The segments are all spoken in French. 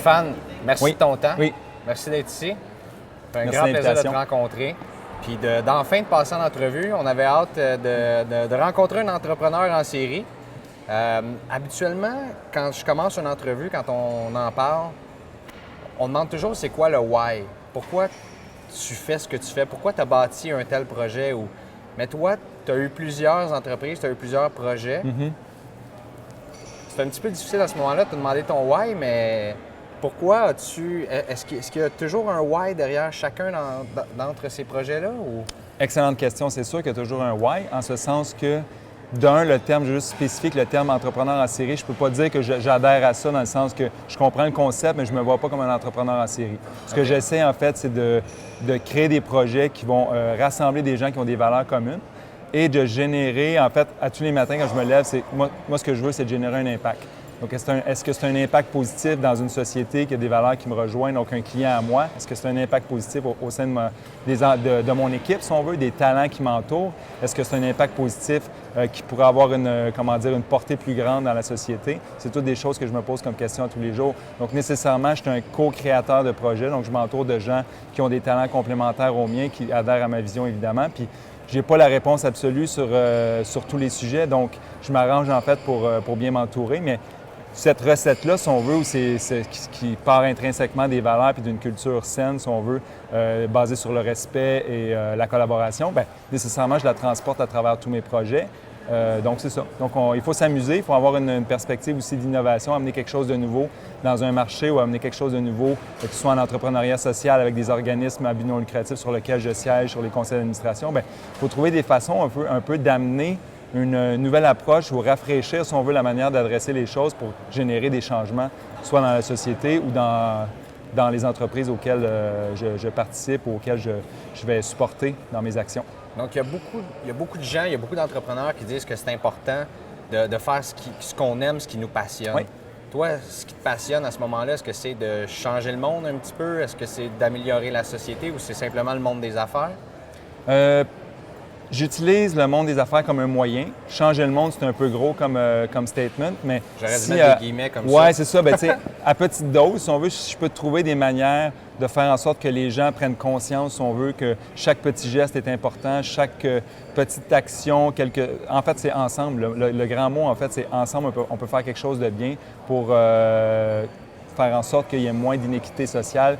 Stéphane, merci Oui. de ton temps. Oui. Merci d'être ici. C'est un Merci grand de plaisir de te l'invitation. rencontrer. Puis d'enfin de passer en entrevue. On avait hâte de rencontrer un entrepreneur en série. Habituellement, quand je commence une entrevue, quand on en parle, on demande toujours c'est quoi le why. Pourquoi tu fais ce que tu fais? Pourquoi tu as bâti un tel projet? Mais toi, tu as eu plusieurs entreprises, tu as eu plusieurs projets. C'est un petit peu difficile à ce moment-là de te demander ton why, mais pourquoi as-tu. Est-ce qu'il y a toujours un why derrière chacun d'entre ces projets-là? Ou... Excellente question. C'est sûr qu'il y a toujours un why, en ce sens que, d'un, le terme juste spécifique, le terme entrepreneur en série, je ne peux pas dire que j'adhère à ça dans le sens que je comprends le concept, mais je ne me vois pas comme un entrepreneur en série. Ce que j'essaie, en fait, c'est de créer des projets qui vont rassembler des gens qui ont des valeurs communes et de générer, en fait, à tous les matins quand je me lève, moi, ce que je veux, c'est de générer un impact. Donc, est-ce que c'est un impact positif dans une société qui a des valeurs qui me rejoignent, donc un client à moi? Est-ce que c'est un impact positif au sein de mon équipe, si on veut, des talents qui m'entourent? Est-ce que c'est un impact positif qui pourrait avoir une portée plus grande dans la société? C'est toutes des choses que je me pose comme question à tous les jours. Donc, nécessairement, je suis un co-créateur de projet, donc je m'entoure de gens qui ont des talents complémentaires aux miens, qui adhèrent à ma vision, évidemment. Puis, je n'ai pas la réponse absolue sur tous les sujets, donc je m'arrange en fait pour bien m'entourer. Mais cette recette-là, si on veut, qui part intrinsèquement des valeurs et d'une culture saine, si on veut, basée sur le respect et la collaboration, bien, nécessairement, je la transporte à travers tous mes projets. Donc, c'est ça. Donc, il faut s'amuser, il faut avoir une perspective aussi d'innovation, amener quelque chose de nouveau dans un marché ou amener quelque chose de nouveau, que ce soit en entrepreneuriat social avec des organismes à but non lucratif sur lesquels je siège, sur les conseils d'administration. Bien, il faut trouver des façons un peu d'amener une nouvelle approche ou rafraîchir, si on veut, la manière d'adresser les choses pour générer des changements, soit dans la société ou dans les entreprises auxquelles je participe ou auxquelles je vais supporter dans mes actions. Donc, il y a beaucoup de gens, il y a beaucoup d'entrepreneurs qui disent que c'est important de faire ce qu'on aime, ce qui nous passionne. Oui. Toi, ce qui te passionne à ce moment-là, est-ce que c'est de changer le monde un petit peu? Est-ce que c'est d'améliorer la société ou c'est simplement le monde des affaires? J'utilise le monde des affaires comme un moyen. Changer le monde, c'est un peu gros comme statement, mais j'aurais dû mettre des guillemets comme ça. Oui, c'est ça. Bien, tu sais, à petite dose, si on veut, je peux trouver des manières de faire en sorte que les gens prennent conscience, si on veut, que chaque petit geste est important, chaque petite action, en fait, c'est ensemble. Le grand mot, en fait, c'est ensemble, on peut faire quelque chose de bien pour faire en sorte qu'il y ait moins d'inéquité sociale,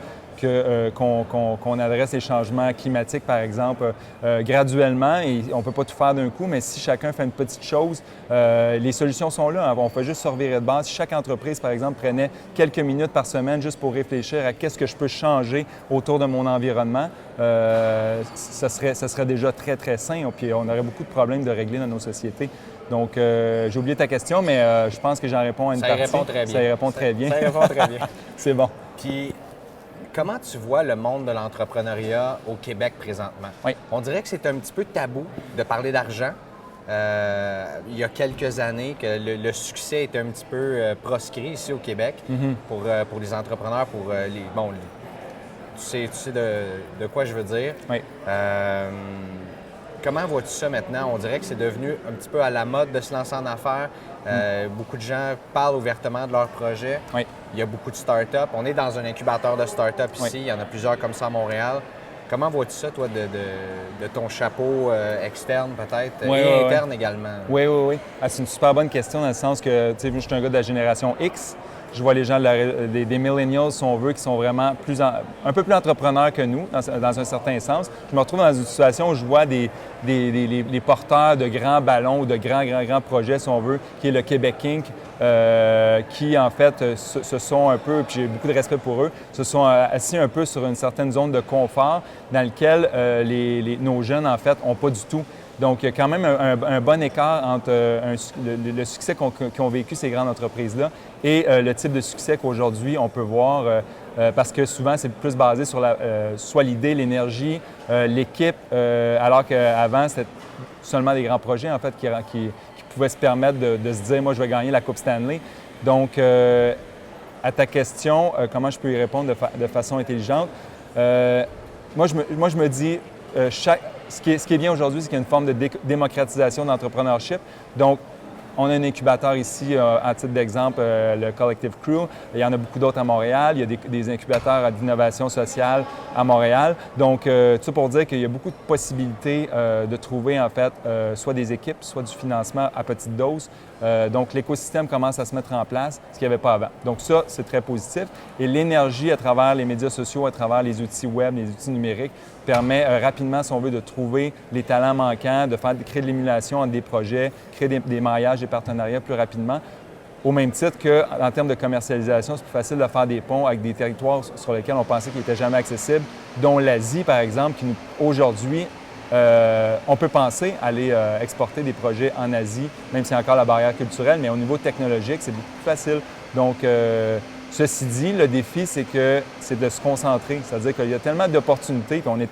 qu'on adresse les changements climatiques, par exemple, graduellement. Et on ne peut pas tout faire d'un coup, mais si chacun fait une petite chose, les solutions sont là. On fait juste se revirer de base. Si chaque entreprise, par exemple, prenait quelques minutes par semaine juste pour réfléchir à qu'est-ce que je peux changer autour de mon environnement, ça serait déjà très, très sain. Puis on aurait beaucoup de problèmes de régler dans nos sociétés. Donc, j'ai oublié ta question, mais je pense que j'en réponds à une partie. Ça y répond très bien. Ça y répond très bien. Ça y répond très bien. C'est bon. Puis, comment tu vois le monde de l'entrepreneuriat au Québec présentement? Oui. On dirait que c'est un petit peu tabou de parler d'argent. Il y a quelques années que le succès est un petit peu proscrit ici au Québec pour les entrepreneurs, tu sais de quoi je veux dire. Oui. Comment vois-tu ça maintenant? On dirait que c'est devenu un petit peu à la mode de se lancer en affaires. Beaucoup de gens parlent ouvertement de leurs projets. Oui. Il y a beaucoup de start-up. On est dans un incubateur de start-up ici. Oui. Il y en a plusieurs comme ça à Montréal. Comment vois-tu ça, toi, de ton chapeau externe peut-être et interne également? Oui. C'est une super bonne question dans le sens que, tu sais, moi, je suis un gars de la génération X. Je vois les gens des millennials, si on veut, qui sont vraiment un peu plus entrepreneurs que nous, dans un certain sens. Je me retrouve dans une situation où je vois les porteurs de grands ballons ou de grands projets, si on veut, qui est le Québec Inc., qui, en fait, se sont un peu, puis j'ai beaucoup de respect pour eux, se sont assis un peu sur une certaine zone de confort dans laquelle nos jeunes, en fait, n'ont pas du tout. Donc, il y a quand même un bon écart entre le succès qu'ont vécu ces grandes entreprises-là et le type de succès qu'aujourd'hui on peut voir, parce que souvent, c'est plus basé sur soit l'idée, l'énergie, l'équipe, alors qu'avant, c'était seulement des grands projets, en fait, qui pouvaient se permettre de se dire « moi, je vais gagner la Coupe Stanley ». Donc, à ta question, comment je peux y répondre de façon intelligente? Moi, je me dis, ce qui est bien aujourd'hui, c'est qu'il y a une forme de démocratisation d'entrepreneurship. Donc, On a un incubateur ici, à titre d'exemple, le Collective Crew. Il y en a beaucoup d'autres à Montréal. Il y a des incubateurs d'innovation sociale à Montréal. Donc, tout ça pour dire qu'il y a beaucoup de possibilités de trouver, en fait, soit des équipes, soit du financement à petite dose. Donc, l'écosystème commence à se mettre en place, ce qu'il n'y avait pas avant. Donc, ça, c'est très positif. Et l'énergie à travers les médias sociaux, à travers les outils web, les outils numériques, permet rapidement, si on veut, de trouver les talents manquants, de créer de l'émulation entre des projets, créer des maillages, des partenariats plus rapidement. Au même titre qu'en termes de commercialisation, c'est plus facile de faire des ponts avec des territoires sur lesquels on pensait qu'ils n'étaient jamais accessibles, dont l'Asie, par exemple, qui aujourd'hui, on peut penser aller exporter des projets en Asie, même s'il y a encore la barrière culturelle, mais au niveau technologique, c'est beaucoup plus facile. Donc, ceci dit, le défi, c'est de se concentrer. C'est-à-dire qu'il y a tellement d'opportunités, puis on est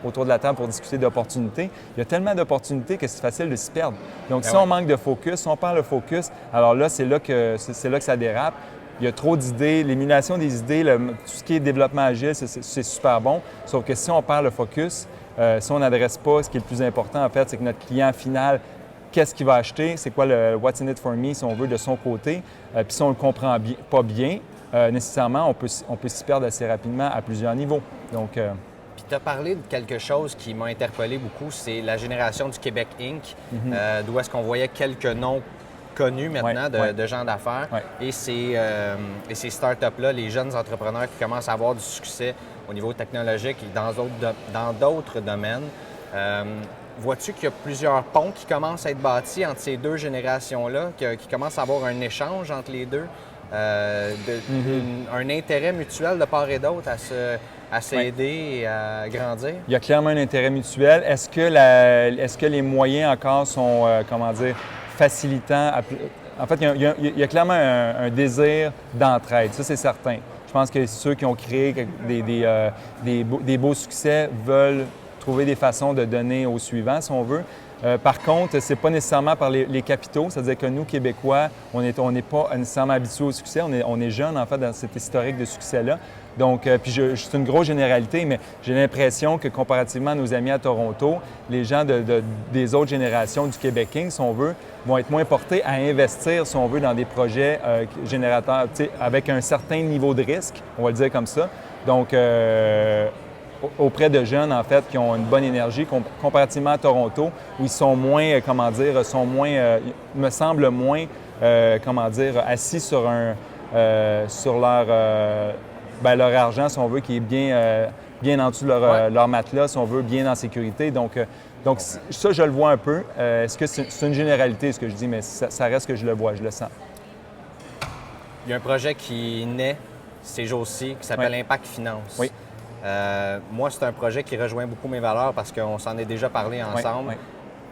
autour de la table pour discuter d'opportunités. Il y a tellement d'opportunités que c'est facile de s'y perdre. Donc, si on manque de focus, si on perd le focus, alors là, c'est là que ça dérape. Il y a trop d'idées, l'émulation des idées, tout ce qui est développement agile, c'est super bon. Sauf que si on perd le focus, si on n'adresse pas, ce qui est le plus important, en fait, c'est que notre client final, qu'est-ce qu'il va acheter, c'est quoi le « what's in it for me », si on veut, de son côté. Puis si on ne le comprend pas bien, nécessairement, on peut s'y perdre assez rapidement à plusieurs niveaux. Donc, Puis tu as parlé de quelque chose qui m'a interpellé beaucoup, c'est la génération du Québec Inc., d'où est-ce qu'on voyait quelques noms connus maintenant de gens d'affaires. Et ces startups-là, les jeunes entrepreneurs qui commencent à avoir du succès au niveau technologique et dans d'autres domaines. Vois-tu qu'il y a plusieurs ponts qui commencent à être bâtis entre ces deux générations-là, qui commencent à avoir un échange entre les deux, un intérêt mutuel de part et d'autre à s'aider et à grandir? Il y a clairement un intérêt mutuel. Est-ce que les moyens encore sont, facilitants? En fait, il y a clairement un désir d'entraide, ça c'est certain. Je pense que ceux qui ont créé des beaux succès veulent trouver des façons de donner aux suivants, si on veut. Par contre, ce n'est pas nécessairement par les capitaux, c'est-à-dire que nous, Québécois, on n'est pas nécessairement habitués au succès. On est jeunes, en fait, dans cet historique de succès-là. Donc, puis c'est une grosse généralité, mais j'ai l'impression que comparativement à nos amis à Toronto, les gens des autres générations du Québec Inc., si on veut, vont être moins portés à investir, si on veut, dans des projets générateurs, avec un certain niveau de risque, on va le dire comme ça. Donc, auprès de jeunes, en fait, qui ont une bonne énergie, comparativement à Toronto, où ils sont moins, me semble moins, assis sur leur argent, si on veut, qui est bien en dessous de leur matelas, si on veut, bien en sécurité. Donc, ça, je le vois un peu. Est-ce que c'est une généralité, ce que je dis, mais ça reste que je le vois, je le sens. Il y a un projet qui naît ces jours-ci, qui s'appelle Impact Finance. Oui. Moi, c'est un projet qui rejoint beaucoup mes valeurs parce qu'on s'en est déjà parlé ensemble. Oui.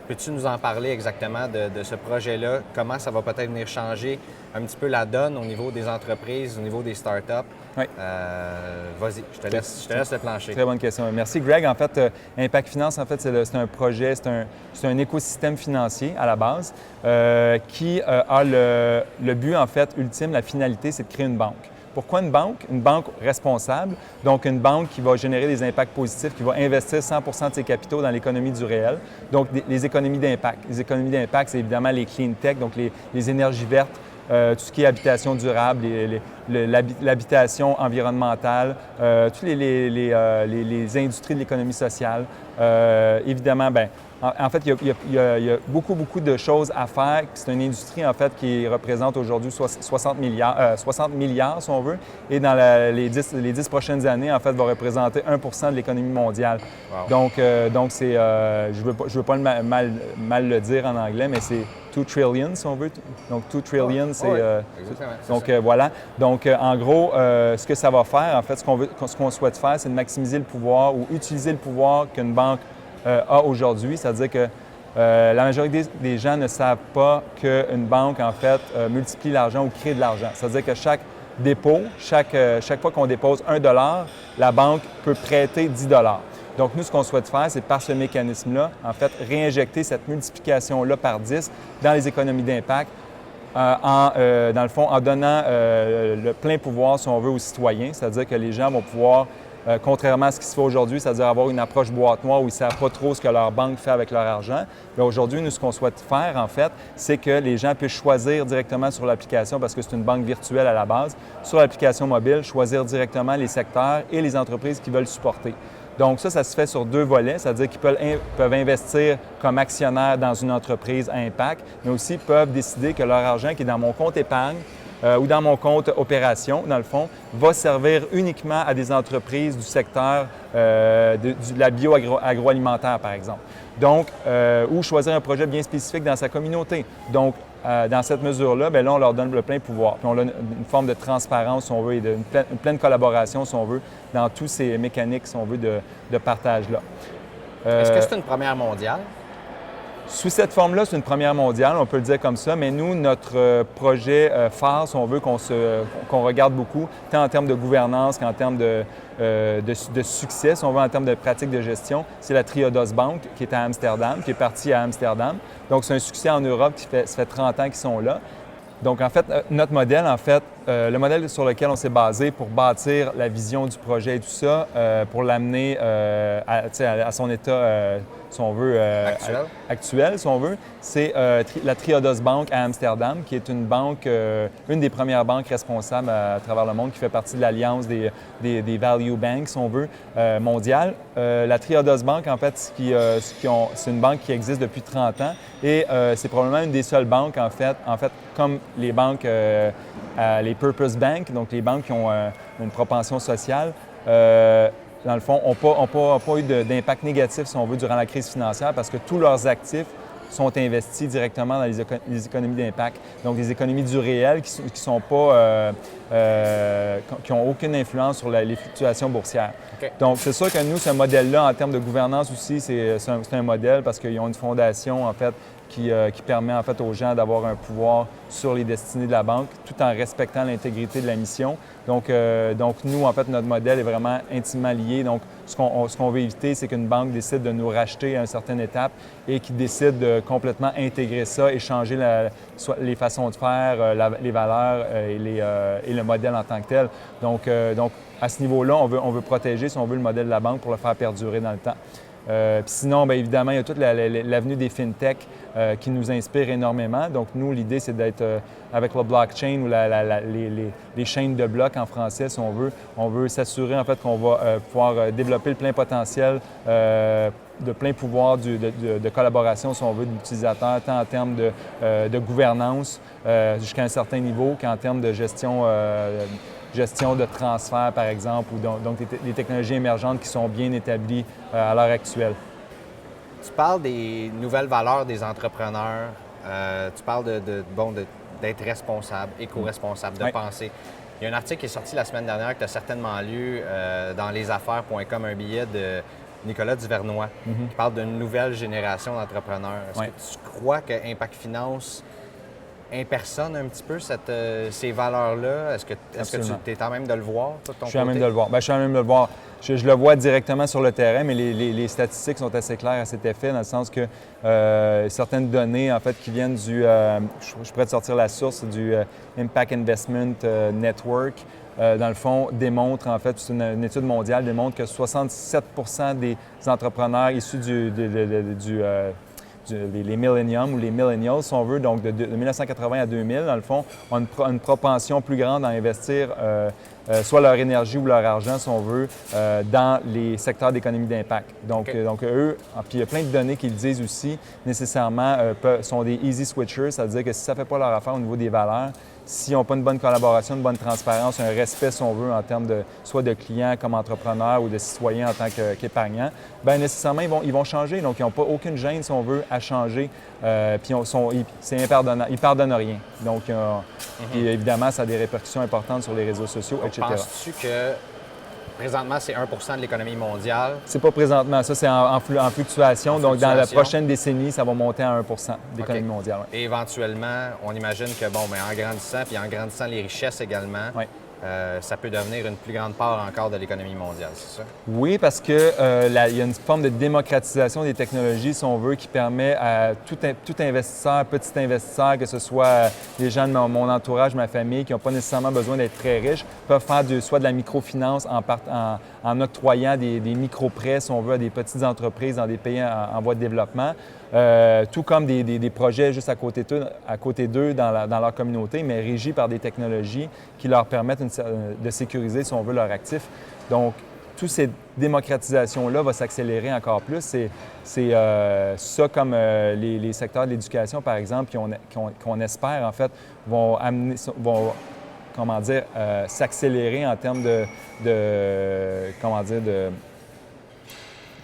Peux-tu nous en parler exactement de ce projet-là? Comment ça va peut-être venir changer un petit peu la donne au niveau des entreprises, au niveau des startups? Oui. Vas-y, je te laisse le plancher. Très bonne question. Merci, Greg. En fait, Impact Finance, en fait, c'est un projet, c'est un écosystème financier à la base qui a le but, en fait, ultime, la finalité, c'est de créer une banque. Pourquoi une banque? Une banque responsable, donc une banque qui va générer des impacts positifs, qui va investir 100 de ses capitaux dans l'économie du réel, donc les économies d'impact. Les économies d'impact, c'est évidemment les clean tech, donc les énergies vertes, tout ce qui est habitation durable, l'habitation environnementale, toutes les industries de l'économie sociale. Évidemment, en fait, il y a beaucoup de choses à faire. C'est une industrie, en fait, qui représente aujourd'hui 60 milliards, si on veut, et dans les 10 prochaines années, en fait, va représenter 1 de l'économie mondiale. Wow. Donc c'est, je veux pas mal le dire en anglais, mais c'est 2 trillion, si on veut. Donc, 2 trillion, c'est... donc, voilà. Donc, en gros, ce que ça va faire, en fait, ce qu'on souhaite faire, c'est de maximiser le pouvoir ou utiliser le pouvoir qu'une banque a aujourd'hui. C'est-à-dire que la majorité des gens ne savent pas qu'une banque, en fait, multiplie l'argent ou crée de l'argent. C'est-à-dire que chaque dépôt, chaque fois qu'on dépose 1 $, la banque peut prêter 10 $. Donc, nous, ce qu'on souhaite faire, c'est par ce mécanisme-là, en fait, réinjecter cette multiplication-là par 10 dans les économies d'impact, dans le fond, en donnant le plein pouvoir, si on veut, aux citoyens. C'est-à-dire que les gens vont pouvoir contrairement à ce qui se fait aujourd'hui, c'est-à-dire avoir une approche boîte noire où ils ne savent pas trop ce que leur banque fait avec leur argent. Bien, aujourd'hui, nous, ce qu'on souhaite faire, en fait, c'est que les gens puissent choisir directement sur l'application, parce que c'est une banque virtuelle à la base, sur l'application mobile, choisir directement les secteurs et les entreprises qu'ils veulent supporter. Donc ça se fait sur 2 volets, c'est-à-dire qu'ils peuvent investir comme actionnaires dans une entreprise à impact, mais aussi peuvent décider que leur argent qui est dans mon compte épargne ou dans mon compte opération, dans le fond, va servir uniquement à des entreprises du secteur de la bio-agroalimentaire, par exemple. Donc, ou choisir un projet bien spécifique dans sa communauté. Donc, dans cette mesure-là, bien là, on leur donne le plein pouvoir. Puis on a une forme de transparence, si on veut, et une pleine collaboration, si on veut, dans tous ces mécaniques, si on veut, de partage-là. Est-ce que c'est une première mondiale? Sous cette forme-là, c'est une première mondiale, on peut le dire comme ça, mais nous, notre projet phare, si on veut, qu'on regarde beaucoup, tant en termes de gouvernance qu'en termes de succès, si on veut, en termes de pratique de gestion, c'est la Triodos Bank qui est à Amsterdam, qui est partie à Amsterdam. Donc, c'est un succès en Europe ça fait 30 ans qu'ils sont là. Donc, en fait, notre modèle, le modèle sur lequel on s'est basé pour bâtir la vision du projet et tout ça, pour l'amener à son état, si on veut, actuel, si on veut, c'est la Triodos Bank à Amsterdam, qui est une banque, une des premières banques responsables à travers le monde, qui fait partie de l'alliance des value banks, si on veut, mondiale. La Triodos Bank, en fait, c'est une banque qui existe depuis 30 ans et c'est probablement une des seules banques, en fait, comme les banques, les Purpose Bank, donc les banques qui ont une propension sociale, dans le fond, n'ont pas eu d'impact négatif, si on veut, durant la crise financière parce que tous leurs actifs sont investis directement dans les économies d'impact. Donc, des économies du réel qui n'ont aucune influence sur les fluctuations boursières. Okay. Donc, c'est sûr que nous, ce modèle-là, en termes de gouvernance aussi, c'est un modèle parce qu'ils ont une fondation, en fait, qui permet en fait aux gens d'avoir un pouvoir sur les destinées de la banque tout en respectant l'intégrité de la mission. Donc nous, en fait, notre modèle est vraiment intimement lié. Donc, ce qu'on veut éviter, c'est qu'une banque décide de nous racheter à une certaine étape et qui décide de complètement intégrer ça et changer les façons de faire, les valeurs et le modèle en tant que tel. Donc à ce niveau-là, on veut protéger, si on veut, le modèle de la banque pour le faire perdurer dans le temps. Puis sinon, bien évidemment, il y a toute l'avenue des fintech qui nous inspire énormément. Donc, nous, l'idée, c'est d'être avec le blockchain ou les chaînes de blocs en français, si on veut. On veut s'assurer, en fait, qu'on va pouvoir développer le plein potentiel de plein pouvoir de collaboration, si on veut, de l'utilisateur, tant en termes de gouvernance jusqu'à un certain niveau qu'en termes de gestion de transfert, par exemple, ou donc des technologies émergentes qui sont bien établies à l'heure actuelle. Tu parles des nouvelles valeurs des entrepreneurs, tu parles d'être responsable, éco-responsable, de penser. Il y a un article qui est sorti la semaine dernière que tu as certainement lu dans lesaffaires.com, un billet de Nicolas Duvernois, qui parle d'une nouvelle génération d'entrepreneurs. Est-ce que tu crois que Impact Finance impersonne un petit peu ces valeurs-là? Est-ce que tu es en même de le voir, toi, de ton côté? Je suis en même de le voir. Bien, je suis en même de le voir. Je le vois directement sur le terrain, mais les statistiques sont assez claires à cet effet, dans le sens que certaines données, en fait, qui viennent je pourrais te sortir la source, du Impact Investment Network, dans le fond, démontre, en fait, c'est une étude mondiale, démontre que 67 des entrepreneurs issus les millenniums ou les millennials, si on veut, donc de 1980 à 2000, dans le fond, ont une propension plus grande à investir soit leur énergie ou leur argent, si on veut, dans les secteurs d'économie d'impact. Donc eux, puis il y a plein de données qui le disent aussi, nécessairement, sont des easy switchers, c'est-à-dire que si ça ne fait pas leur affaire au niveau des valeurs, s'ils n'ont pas une bonne collaboration, une bonne transparence, un respect, si on veut, en termes soit de clients comme entrepreneurs ou de citoyens en tant qu'épargnants, bien nécessairement, ils vont changer. Donc, ils n'ont pas aucune gêne, si on veut, à changer. Puis, c'est impardonnable. Ils ne pardonnent rien. Donc, puis, évidemment, ça a des répercussions importantes sur les réseaux sociaux, etc. Penses-tu que présentement, c'est 1 de l'économie mondiale? C'est pas présentement. Ça, c'est en fluctuation. Donc, dans la prochaine décennie, ça va monter à 1 de l'économie mondiale. Ouais. Et éventuellement, on imagine que, en grandissant, puis en grandissant les richesses également, ça peut devenir une plus grande part encore de l'économie mondiale, c'est ça? Oui, parce qu'il y a une forme de démocratisation des technologies, si on veut, qui permet à tout investisseur, petit investisseur, que ce soit les gens de mon entourage, ma famille, qui n'ont pas nécessairement besoin d'être très riches, peuvent faire soit de la microfinance en octroyant des micro-prêts, si on veut, à des petites entreprises dans des pays en voie de développement. Tout comme des projets juste à côté d'eux dans leur communauté, mais régis par des technologies qui leur permettent de sécuriser, si on veut, leurs actifs. Donc, toutes ces démocratisations-là vont s'accélérer encore plus. C'est ça comme les secteurs de l'éducation, par exemple, qu'on espère, en fait, vont s'accélérer en termes de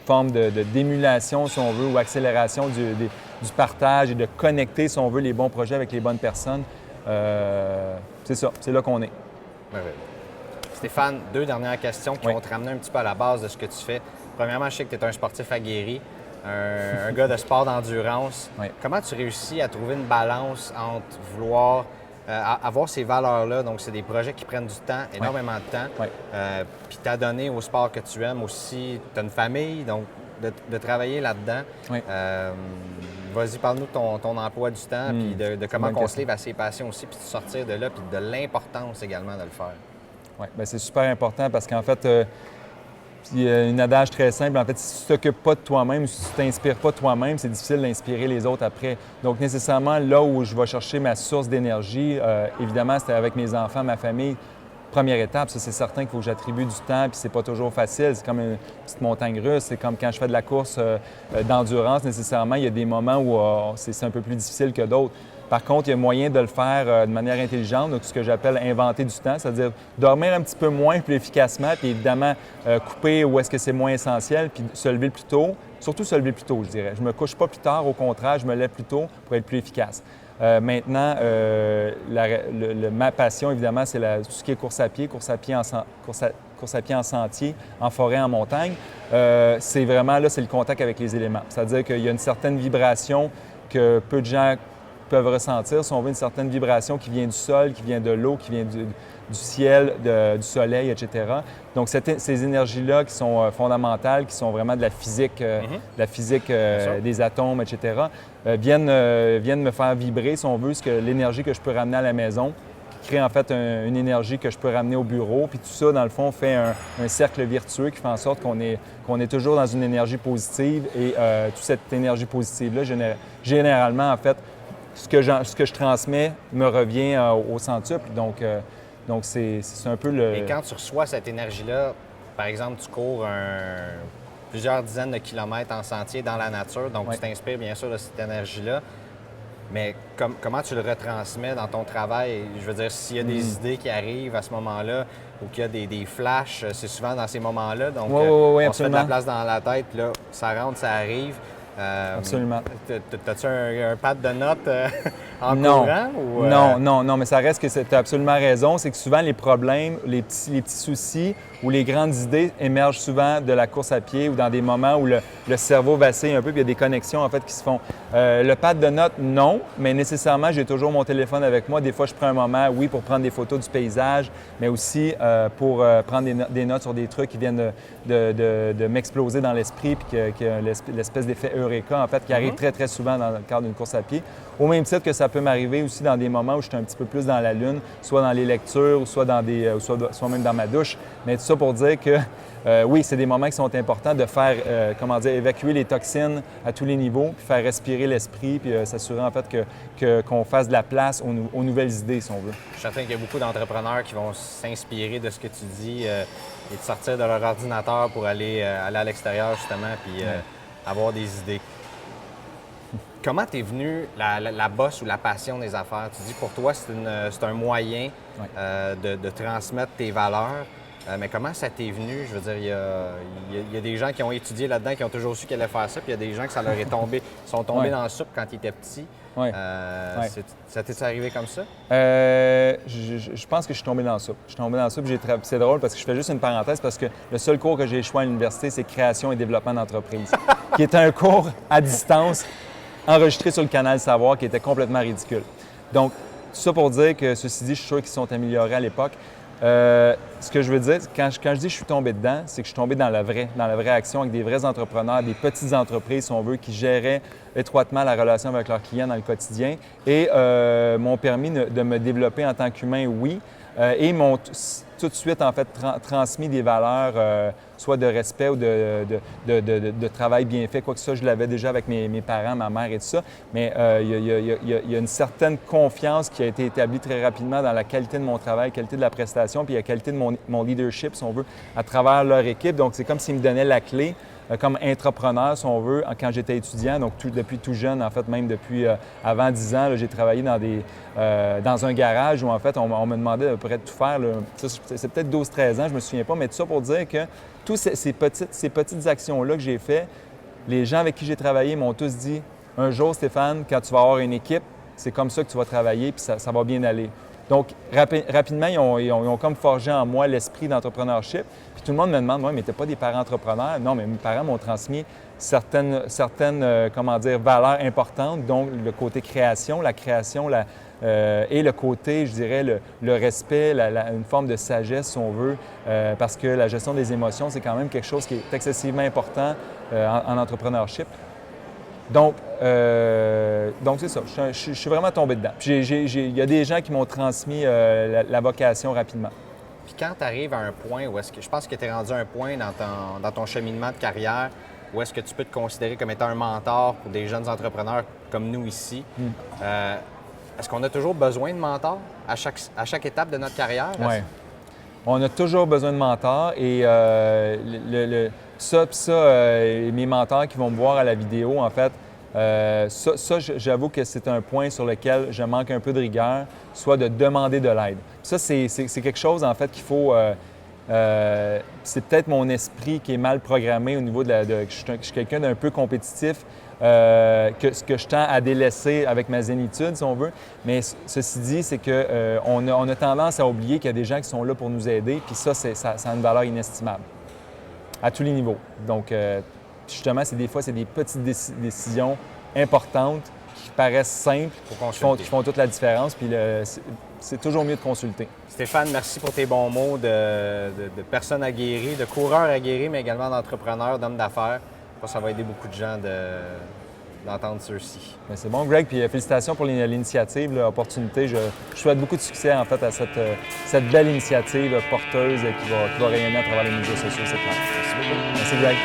forme d'émulation, si on veut, ou accélération du partage et de connecter, si on veut, les bons projets avec les bonnes personnes. C'est ça, c'est là qu'on est. Merveilleux. Stéphane, 2 dernières questions qui vont te ramener un petit peu à la base de ce que tu fais. Premièrement, je sais que tu es un sportif aguerri, un gars de sport d'endurance. Oui. Comment tu réussis à trouver une balance entre vouloir avoir ces valeurs-là? Donc, c'est des projets qui prennent du temps, énormément de temps. Oui. Puis tu as donné au sport que tu aimes aussi. Tu as une famille, donc de travailler là-dedans. Oui. Vas-y, parle-nous de ton emploi du temps, puis de comment on se livre à ses passions aussi, puis de sortir de là, puis de l'importance également de le faire. Oui, bien, c'est super important parce qu'en fait, il y a une adage très simple. En fait, si tu ne t'occupes pas de toi-même, si tu ne t'inspires pas de toi-même, c'est difficile d'inspirer les autres après. Donc, nécessairement, là où je vais chercher ma source d'énergie, évidemment, c'était avec mes enfants, ma famille. Première étape, ça, c'est certain qu'il faut que j'attribue du temps, puis c'est pas toujours facile. C'est comme une petite montagne russe. C'est comme quand je fais de la course d'endurance, nécessairement, il y a des moments où c'est un peu plus difficile que d'autres. Par contre, il y a moyen de le faire de manière intelligente, donc ce que j'appelle inventer du temps, c'est-à-dire dormir un petit peu moins plus efficacement, puis évidemment couper où est-ce que c'est moins essentiel, puis se lever plus tôt, surtout se lever plus tôt, je dirais. Je me couche pas plus tard, au contraire, je me lève plus tôt pour être plus efficace. Maintenant, ma passion, évidemment, c'est tout ce qui est course à pied en sentier, en forêt, en montagne. C'est vraiment, là, c'est le contact avec les éléments. C'est-à-dire qu'il y a une certaine vibration que peu de gens peuvent ressentir. Si on veut une certaine vibration qui vient du sol, qui vient de l'eau, qui vient du ciel, du soleil, etc. Donc, ces énergies-là qui sont fondamentales, qui sont vraiment de la physique, des atomes, etc., viennent me faire vibrer, si on veut, l'énergie que je peux ramener à la maison, qui crée en fait une énergie que je peux ramener au bureau. Puis tout ça, dans le fond, fait un cercle vertueux qui fait en sorte qu'on est toujours dans une énergie positive. Et toute cette énergie positive-là, généralement, en fait, ce que je transmets me revient au centuple. Donc c'est un peu le... Et quand tu reçois cette énergie-là, par exemple, tu cours plusieurs dizaines de kilomètres en sentier dans la nature, donc tu t'inspires bien sûr de cette énergie-là, mais comment tu le retransmets dans ton travail? Je veux dire, s'il y a des idées qui arrivent à ce moment-là ou qu'il y a des flashs, c'est souvent dans ces moments-là, donc on se fait de la place dans la tête, puis là, ça rentre, ça arrive. Absolument. T'as-tu un pad de notes en courant? Ou, Non, mais ça reste que tu as absolument raison. C'est que souvent, les problèmes, les petits soucis ou les grandes idées émergent souvent de la course à pied ou dans des moments où le cerveau vacille un peu, puis il y a des connexions en fait qui se font. Le pad de notes, non, mais nécessairement, j'ai toujours mon téléphone avec moi. Des fois, je prends un moment, oui, pour prendre des photos du paysage, mais aussi pour prendre des notes sur des trucs qui viennent de m'exploser dans l'esprit, puis qu'il y a l'espèce d'effet Eureka, en fait, qui arrive très, très souvent dans le cadre d'une course à pied. Au même titre que ça peut m'arriver aussi dans des moments où je suis un petit peu plus dans la lune, soit dans les lectures, ou soit soit même dans ma douche. Mais tout ça pour dire que oui, c'est des moments qui sont importants de faire, évacuer les toxines à tous les niveaux, puis faire respirer l'esprit, puis s'assurer en fait qu'on fasse de la place aux nouvelles idées, si on veut. Je suis certain qu'il y a beaucoup d'entrepreneurs qui vont s'inspirer de ce que tu dis et de sortir de leur ordinateur pour aller à l'extérieur, justement, puis avoir des idées. Comment t'es venu la bosse ou la passion des affaires? Tu dis pour toi, c'est un moyen de transmettre tes valeurs. Mais comment ça t'est venu? Je veux dire, il y a des gens qui ont étudié là-dedans, qui ont toujours su qu'ils allaient faire ça, puis il y a des gens que ça leur est tombé, sont tombés dans la soupe quand ils étaient petits. Ça t'est arrivé comme ça? Je pense que je suis tombé dans la soupe. Je suis tombé dans la soupe. C'est drôle parce que je fais juste une parenthèse parce que le seul cours que j'ai échoué à l'université, c'est création et développement d'entreprise, qui était un cours à distance enregistré sur le canal Savoir, qui était complètement ridicule. Donc, tout ça pour dire que, ceci dit, je suis sûr qu'ils se sont améliorés à l'époque. Ce que je veux dire, quand je dis que je suis tombé dedans, c'est que je suis tombé dans la vraie action avec des vrais entrepreneurs, des petites entreprises, si on veut, qui géraient étroitement la relation avec leurs clients dans le quotidien et m'ont permis de me développer en tant qu'humain, oui, et m'ont tout de suite, en fait, transmis des valeurs, soit de respect ou de travail bien fait. Quoi que ça, je l'avais déjà avec mes parents, ma mère et tout ça. Mais il y a une certaine confiance qui a été établie très rapidement dans la qualité de mon travail, la qualité de la prestation, puis la qualité de mon leadership, si on veut, à travers leur équipe. Donc, c'est comme s'ils me donnaient la clé comme entrepreneur, si on veut, quand j'étais étudiant, donc depuis tout jeune, en fait, même depuis avant 10 ans, j'ai travaillé dans un garage où, en fait, on me demandait à peu près de tout faire. Là. Ça, c'est peut-être 12-13 ans, je ne me souviens pas, mais tout ça pour dire que toutes ces petites actions-là que j'ai faites, les gens avec qui j'ai travaillé m'ont tous dit « Un jour, Stéphane, quand tu vas avoir une équipe, c'est comme ça que tu vas travailler, puis ça va bien aller. » Donc, rapidement, ils ont comme forgé en moi l'esprit d'entrepreneurship. Puis tout le monde me demande, « Oui, mais tu n'es pas des parents entrepreneurs. » Non, mais mes parents m'ont transmis certaines valeurs importantes, donc le côté création, la création, et le côté, je dirais, le respect, une forme de sagesse, si on veut, parce que la gestion des émotions, c'est quand même quelque chose qui est excessivement important en entrepreneurship. Donc c'est ça. Je suis vraiment tombé dedans. Il y a des gens qui m'ont transmis la vocation rapidement. Puis quand tu arrives à un point où est-ce que je pense que tu es rendu à un point dans ton cheminement de carrière où est-ce que tu peux te considérer comme étant un mentor pour des jeunes entrepreneurs comme nous ici. Est-ce qu'on a toujours besoin de mentors à chaque étape de notre carrière? Oui. On a toujours besoin de mentors et mes mentors qui vont me voir à la vidéo, en fait, j'avoue que c'est un point sur lequel je manque un peu de rigueur, soit de demander de l'aide. Ça, c'est quelque chose, en fait, qu'il faut... c'est peut-être mon esprit qui est mal programmé au niveau je suis quelqu'un d'un peu compétitif, que je tends à délaisser avec ma zénitude, si on veut. Mais ceci dit, c'est qu'on a tendance à oublier qu'il y a des gens qui sont là pour nous aider, puis ça a une valeur inestimable à tous les niveaux. Donc, justement, des fois, c'est des petites décisions importantes qui paraissent simples, qui font toute la différence, puis c'est toujours mieux de consulter. Stéphane, merci pour tes bons mots de personne aguerrie, de coureur aguerri, mais également d'entrepreneur, d'homme d'affaires. Je pense que ça va aider beaucoup de gens d'entendre ceux-ci. C'est bon, Greg, puis félicitations pour l'initiative, l'opportunité. Je souhaite beaucoup de succès, en fait, à cette belle initiative porteuse qui va rayonner à travers les médias sociaux, c'est clair. Merci beaucoup. Merci, Greg.